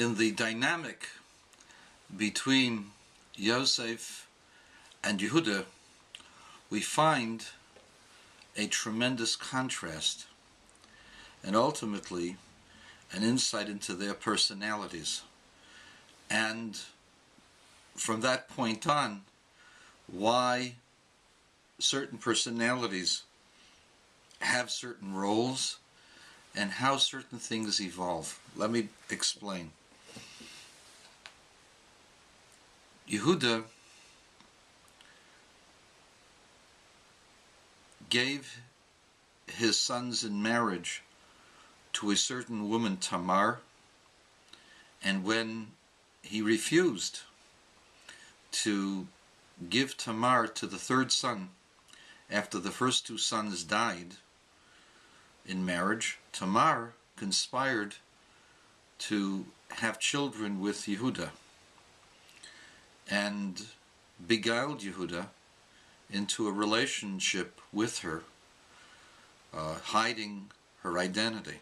in the dynamic between Yosef and Yehuda, we find a tremendous contrast and ultimately an insight into their personalities. And from that point on, why certain personalities have certain roles and how certain things evolve. Let me explain. Yehuda gave his sons in marriage to a certain woman, Tamar, and when he refused to give Tamar to the third son after the first two sons died in marriage, Tamar conspired to have children with Yehuda and beguiled Yehuda into a relationship with her, hiding her identity.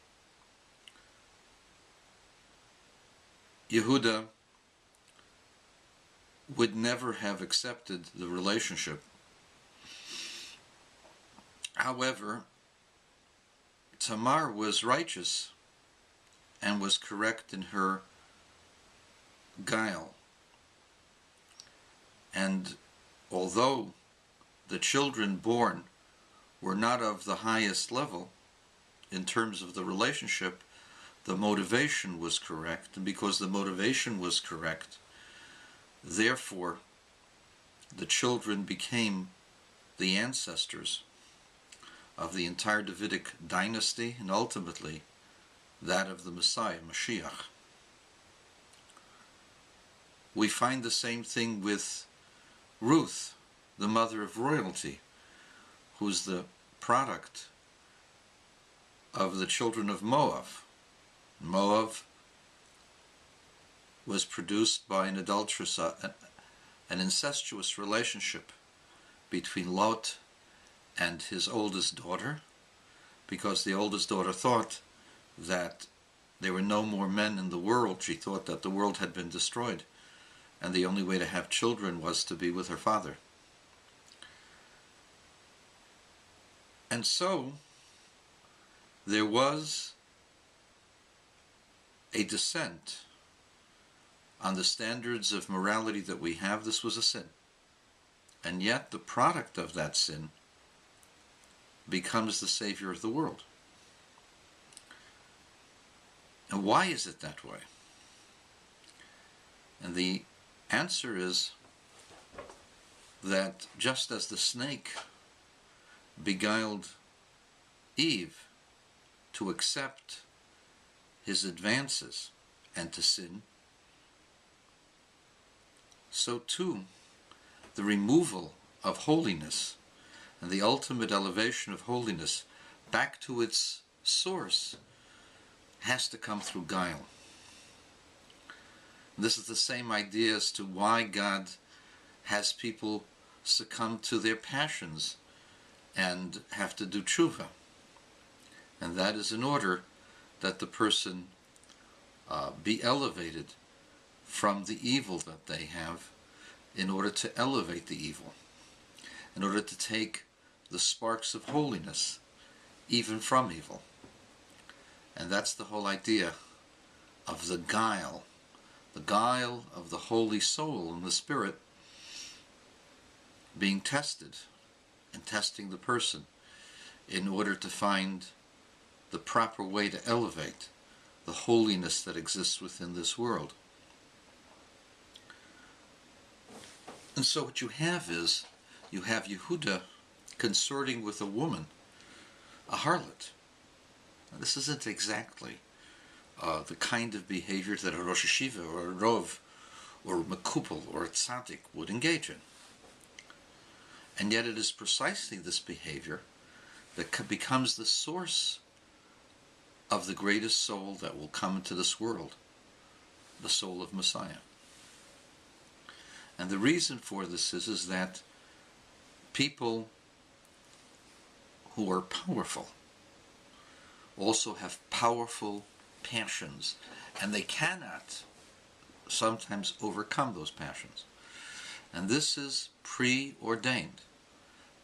Yehuda would never have accepted the relationship. However, Tamar was righteous and was correct in her guile. And although the children born were not of the highest level in terms of the relationship, the motivation was correct, and because the motivation was correct, therefore the children became the ancestors of the entire Davidic dynasty and ultimately that of the Messiah, Mashiach. We find the same thing with Ruth, the mother of royalty, who's the product of the children of Moab. Moab was produced by an adulterous, an incestuous relationship between Lot and his oldest daughter, because the oldest daughter thought that there were no more men in the world. She thought that the world had been destroyed, and the only way to have children was to be with her father. And so there was a descent on the standards of morality that we have. This was a sin. And yet the product of that sin becomes the Savior of the world. And why is it that way? And the answer is that just as the snake beguiled Eve to accept his advances and to sin, so too the removal of holiness and the ultimate elevation of holiness back to its source has to come through guile. This is the same idea as to why God has people succumb to their passions and have to do tshuva. And that is in order that the person be elevated from the evil that they have, in order to elevate the evil, in order to take the sparks of holiness even from evil. And that's the whole idea of the guile of the holy soul and the spirit being tested and testing the person in order to find the proper way to elevate the holiness that exists within this world. And so what you have is, you have Yehuda consorting with a woman, a harlot. Now, this isn't exactly the kind of behavior that a Rosh Hashiva or a Rov or a Mekupel or a Tzaddik would engage in. And yet it is precisely this behavior that becomes the source of the greatest soul that will come into this world, the soul of Messiah. And the reason for this is that people who are powerful also have powerful passions And they cannot sometimes overcome those passions. And this is preordained.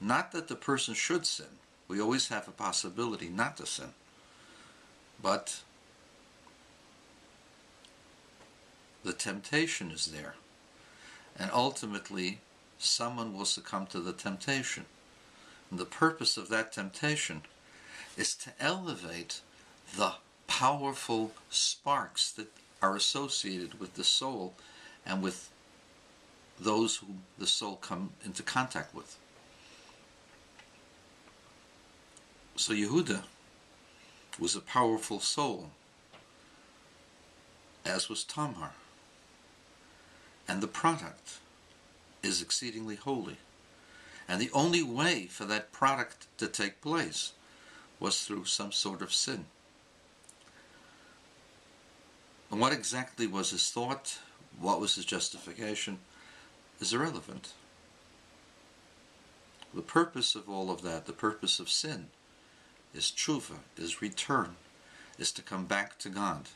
Not that the person should sin. We always have a possibility not to sin. But the temptation is there. And ultimately, someone will succumb to the temptation. And the purpose of that temptation is to elevate the powerful sparks that are associated with the soul and with those whom the soul come into contact with. So Yehuda was a powerful soul, as was Tamar. And the product is exceedingly holy. And the only way for that product to take place was through some sort of sin. And what exactly was his thought, what was his justification, is irrelevant. The purpose of all of that, the purpose of sin, is tshuva, is return, is to come back to God.